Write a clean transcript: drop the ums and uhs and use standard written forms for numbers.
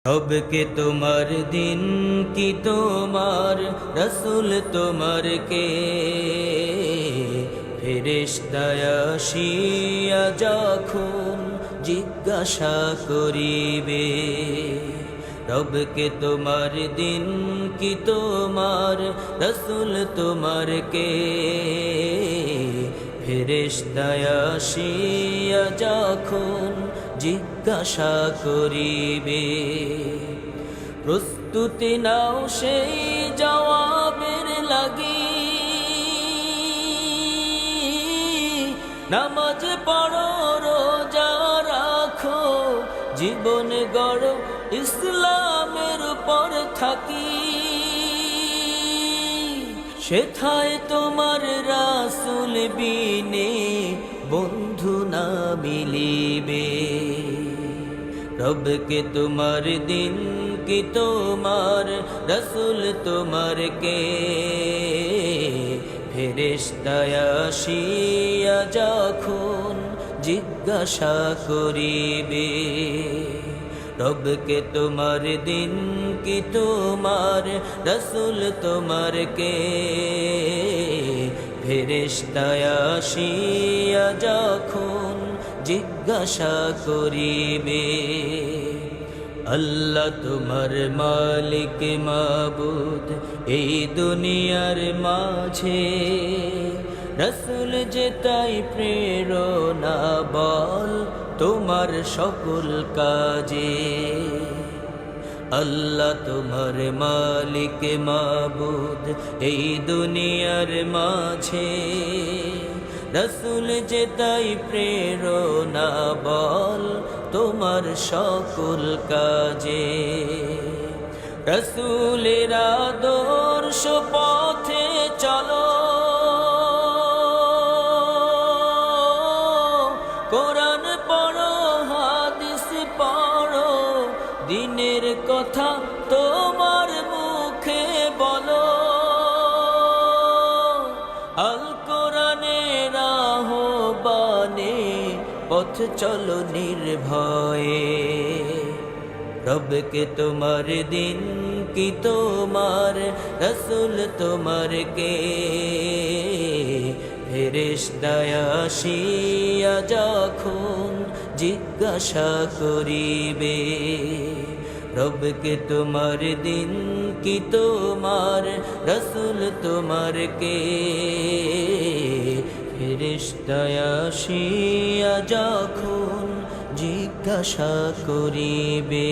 রবকে তোমার দিন কি তোমার রসুল তোমার কে ফেরেশতা আসিয়া যখন জিজ্ঞাসা করিবে রবকে তোমার দিন কি তোমার রসুল তোমার কে ফেরেশতা আসিয়া যখন জিজ্ঞাসা করিবে প্রস্তুতি নাও সেই জবাবের লাগি নামাজ পড়ো রোজা রাখো জীবন গড়ো ইসলামের উপর থাকি সেথায় তোমার রাসূল বিনে বন্ধু না মিলিবে রবকে তোমার দিন কি তোমার রসুল তোমার কে ফেরেশতা আসিয়া যখন জিজ্ঞাসা করিবে রবকে তোমার দিন কি তোমার রসুল তোমার কে ফেরেশতা আসিয়া যখন জিজ্ঞাসা করিবে আল্লাহ তোমার মালিক মাবুদ এই দুনিয়ার মাঝে রসুল যে তাই প্রেরণা বল তোমার সকল কাজে আল্লাহ তোমার মালিক মাবুদ এই দুনিয়ার মাঝে রসুল যে তাই প্রেরণা বল তোমার সকল কাজে রসুলের আদর্শ পথে চলো কোরআন পড়ো হাদিস পড়ো দিনের কথা তোমার মুখে বলো আল কোরআনের আহ্বানে পথ চলো নির্ভয়ে রবকে তোমার দিন কি তোমার রসুল তোমার কে ফেরেশতা আসিয়া যখন জিজ্ঞাসা করিবে রবকে তোমার দিন কি তোমার রসুল তোমার কে ফেরেশতা আসিয়া যখন জিজ্ঞাসা করিবে।